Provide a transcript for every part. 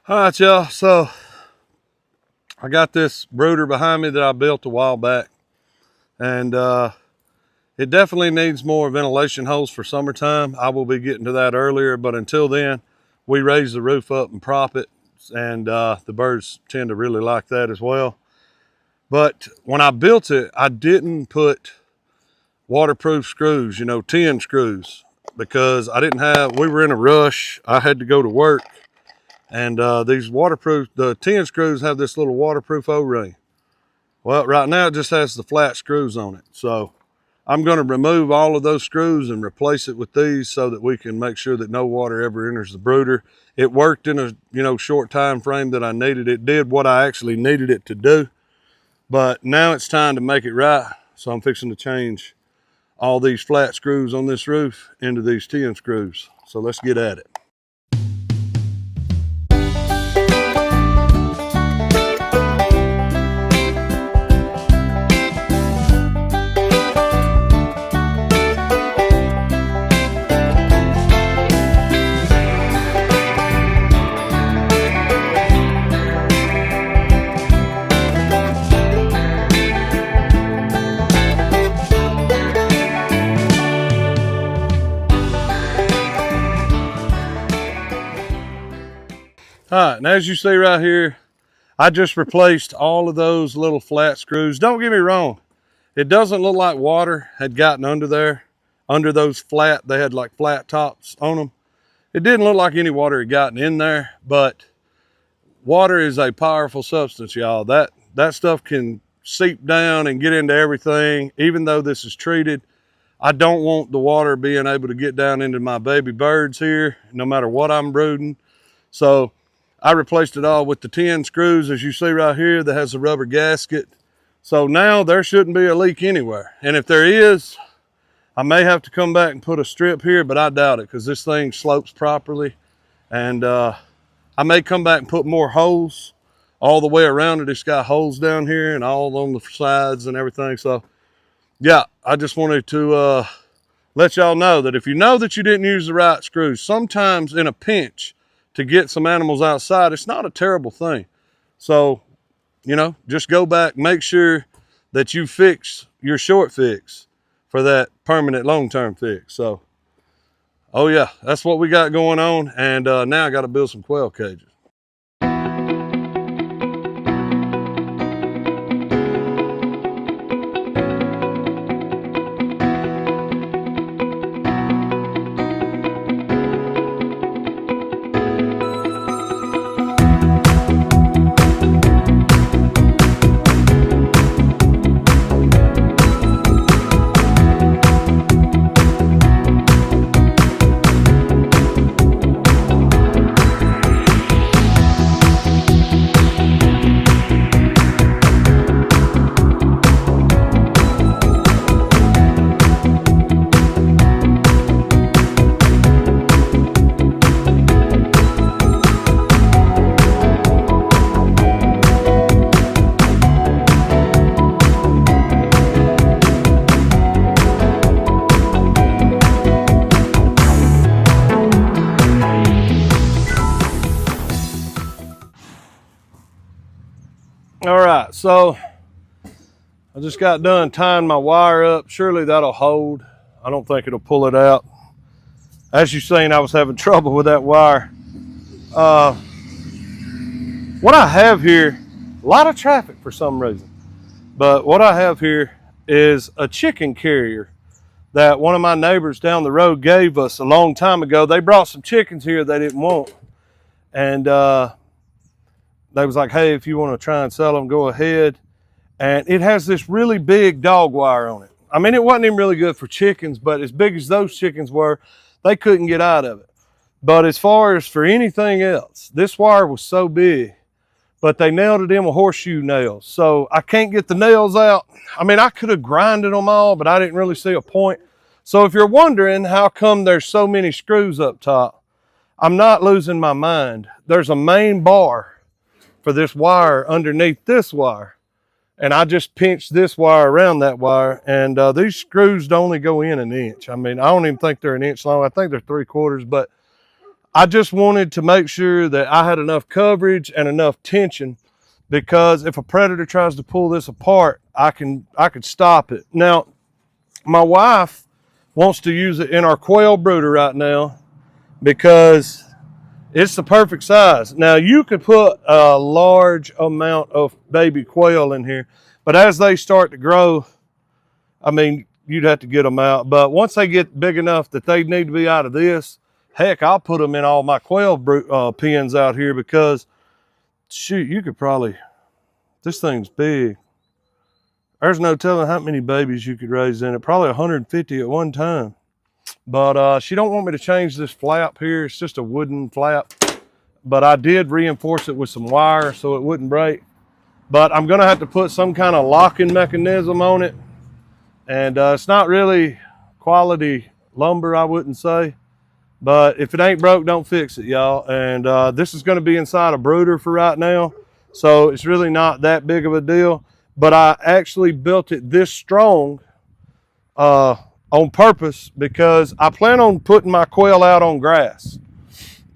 All right, y'all. So I got this brooder behind me that I built a while back, and it definitely needs more ventilation holes for summertime. I will be getting to that earlier, but until then, we raise the roof up and prop it, and the birds tend to really like that as well. But when I built it, I didn't put waterproof screws, 10 screws, because we were in a rush. I had to go to work. And the 10 screws have this little waterproof O-ring. Well, right now it just has the flat screws on it. So I'm going to remove all of those screws and replace it with these so that we can make sure that no water ever enters the brooder. It worked in a short time frame that I needed. It did what I actually needed it to do. But now it's time to make it right. So I'm fixing to change all these flat screws on this roof into these 10 screws. So let's get at it. All right, and as you see right here, I just replaced all of those little flat screws. Don't get me wrong, it doesn't look like water had gotten under there, under those they had like flat tops on them. It didn't look like any water had gotten in there, but water is a powerful substance, y'all. That stuff can seep down and get into everything. Even though this is treated, I don't want the water being able to get down into my baby birds here, no matter what I'm brooding. So I replaced it all with the 10 screws, as you see right here, that has a rubber gasket. So now there shouldn't be a leak anywhere. And if there is, I may have to come back and put a strip here, but I doubt it because this thing slopes properly. And I may come back and put more holes all the way around it. It's got holes down here and all on the sides and everything. So yeah, I just wanted to let y'all know that if you know that you didn't use the right screws, sometimes in a pinch, to get some animals outside, it's not a terrible thing. So, just go back, make sure that you fix your short fix for that permanent long-term fix. So, oh yeah, that's what we got going on. And now I got to build some quail cages. All right, so I just got done tying my wire up. Surely that'll hold. I don't think it'll pull it out. As you've seen, I was having trouble with that wire. What I have here, a lot of traffic for some reason, but what I have here is a chicken carrier that one of my neighbors down the road gave us a long time ago. They brought some chickens here they didn't want. And they was like, hey, if you want to try and sell them, go ahead. And it has this really big dog wire on it. I mean, it wasn't even really good for chickens, but as big as those chickens were, they couldn't get out of it. But as far as for anything else, this wire was so big, but they nailed it in with horseshoe nails. So I can't get the nails out. I mean, I could have grinded them all, but I didn't really see a point. So if you're wondering how come there's so many screws up top, I'm not losing my mind. There's a main bar for this wire underneath this wire. And I just pinched this wire around that wire, and these screws only go in an inch. I mean, I don't even think they're an inch long. I think they're 3/4, but I just wanted to make sure that I had enough coverage and enough tension, because if a predator tries to pull this apart, I could stop it. Now, my wife wants to use it in our quail brooder right now because it's the perfect size. Now, you could put a large amount of baby quail in here, but as they start to grow, I mean, you'd have to get them out. But once they get big enough that they need to be out of this, heck, I'll put them in all my quail pens out here, because, shoot, you could probably, this thing's big. There's no telling how many babies you could raise in it. Probably 150 at one time. But she don't want me to change this flap here. It's just a wooden flap. But I did reinforce it with some wire so it wouldn't break. But I'm going to have to put some kind of locking mechanism on it. And it's not really quality lumber, I wouldn't say. But if it ain't broke, don't fix it, y'all. And this is going to be inside a brooder for right now. So it's really not that big of a deal. But I actually built it this strong on purpose, because I plan on putting my quail out on grass.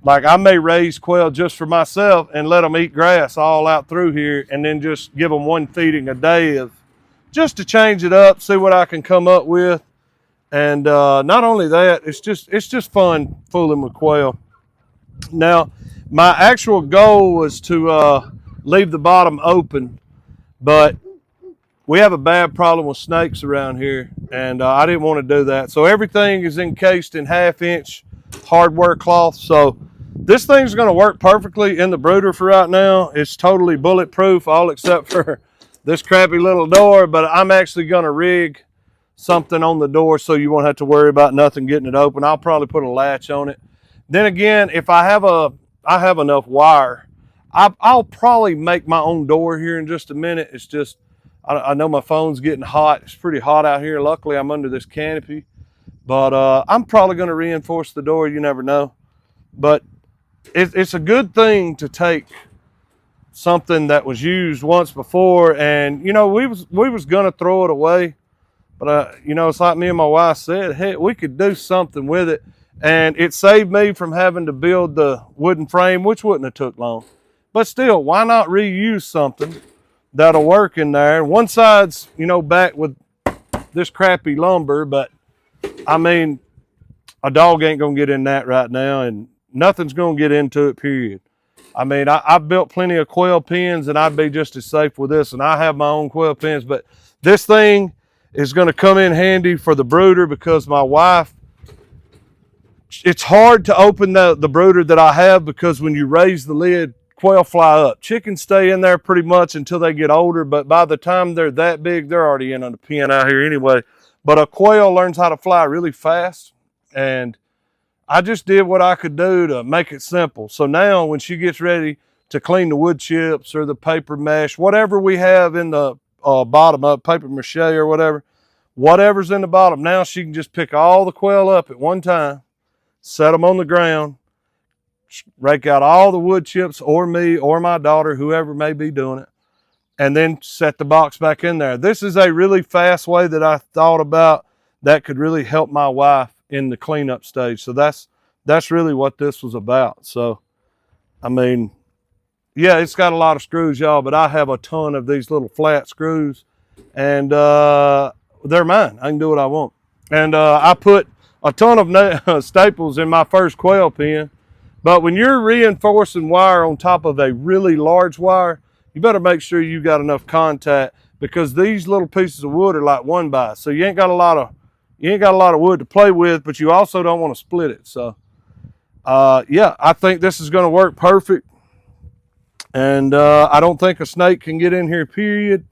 Like, I may raise quail just for myself and let them eat grass all out through here, and then just give them one feeding a day, just to change it up, see what I can come up with. And not only that, it's just fun fooling with quail. Now, my actual goal was to leave the bottom open, but we have a bad problem with snakes around here, and I didn't want to do that. So everything is encased in 1/2-inch hardware cloth. So this thing's going to work perfectly in the brooder for right now. It's totally bulletproof, all except for this crappy little door. But I'm actually going to rig something on the door so you won't have to worry about nothing getting it open. I'll probably put a latch on it. Then again, if I have enough wire, I'll probably make my own door here in just a minute. It's just, I know my phone's getting hot. It's pretty hot out here. Luckily, I'm under this canopy. But I'm probably going to reinforce the door. You never know. But it's a good thing to take something that was used once before. And, you know, we was going to throw it away. But, you know, it's like me and my wife said, hey, we could do something with it. And it saved me from having to build the wooden frame, which wouldn't have took long. But still, why not reuse something that'll work in there? One side's, you know, back with this crappy lumber, but I mean, a dog ain't gonna get in that right now, and nothing's gonna get into it, period. I mean, I've built plenty of quail pens, and I'd be just as safe with this, and I have my own quail pens, but this thing is gonna come in handy for the brooder, because my wife, it's hard to open the brooder that I have, because when you raise the lid, quail fly up. Chickens stay in there pretty much until they get older, but by the time they're that big, they're already in on the pen out here anyway. But a quail learns how to fly really fast, and I just did what I could do to make it simple. So now when she gets ready to clean the wood chips or the paper mesh, whatever we have in the bottom of paper mache or whatever's in the bottom, now she can just pick all the quail up at one time, set them on the ground, rake out all the wood chips, or me or my daughter, whoever may be doing it, and then set the box back in there. This is a really fast way that I thought about that could really help my wife in the cleanup stage. So that's really what this was about. So, I mean, yeah, it's got a lot of screws, y'all, but I have a ton of these little flat screws, and they're mine. I can do what I want. And I put a ton of staples in my first quail pen. But when you're reinforcing wire on top of a really large wire, you better make sure you got enough contact, because these little pieces of wood are like 1x. So you ain't got a lot of wood to play with, but you also don't want to split it. So yeah, I think this is going to work perfect. And I don't think a snake can get in here, period.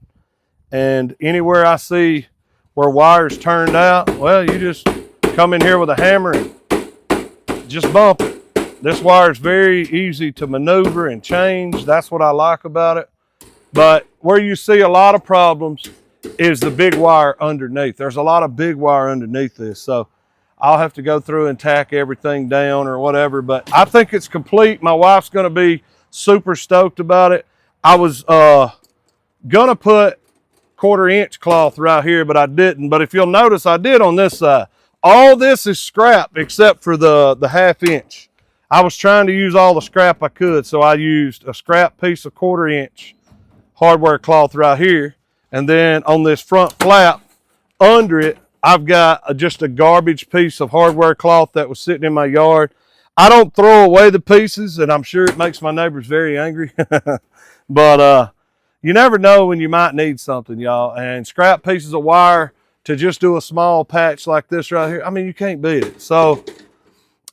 And anywhere I see where wire's turned out, well, you just come in here with a hammer and just bump it. This wire is very easy to maneuver and change. That's what I like about it. But where you see a lot of problems is the big wire underneath. There's a lot of big wire underneath this. So I'll have to go through and tack everything down or whatever. But I think it's complete. My wife's going to be super stoked about it. I was going to put 1/4-inch cloth right here, but I didn't. But if you'll notice, I did on this side. All this is scrap except for the 1/2 inch. I was trying to use all the scrap I could, so I used a scrap piece of 1/4 inch hardware cloth right here, and then on this front flap under it, I've got just a garbage piece of hardware cloth that was sitting in my yard. I don't throw away the pieces, and I'm sure it makes my neighbors very angry. But you never know when you might need something, y'all. And scrap pieces of wire to just do a small patch like this right here, I mean, you can't beat it. So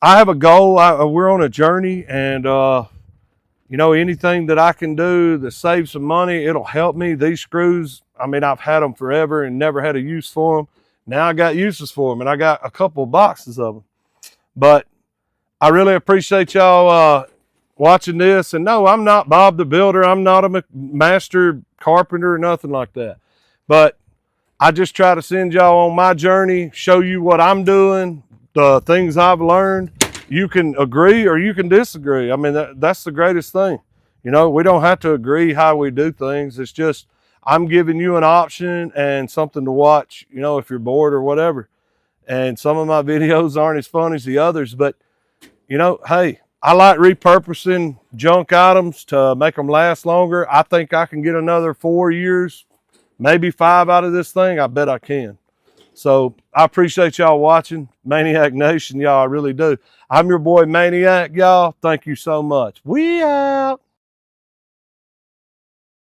I have a goal. We're on a journey, and you know, anything that I can do to save some money, it'll help me. These screws, I mean, I've had them forever and never had a use for them. Now I got uses for them, and I got a couple of boxes of them. But I really appreciate y'all watching this. And no, I'm not Bob the Builder. I'm not a master carpenter or nothing like that. But I just try to send y'all on my journey, show you what I'm doing, the things I've learned. You can agree or you can disagree. I mean, that's the greatest thing. You know, we don't have to agree how we do things. It's just, I'm giving you an option and something to watch, you know, if you're bored or whatever. And some of my videos aren't as fun as the others, but you know, hey, I like repurposing junk items to make them last longer. I think I can get another 4 years, maybe 5 out of this thing. I bet I can. So I appreciate y'all watching Maniac Nation, y'all. I really do. I'm your boy Maniac, y'all. Thank you so much. We out.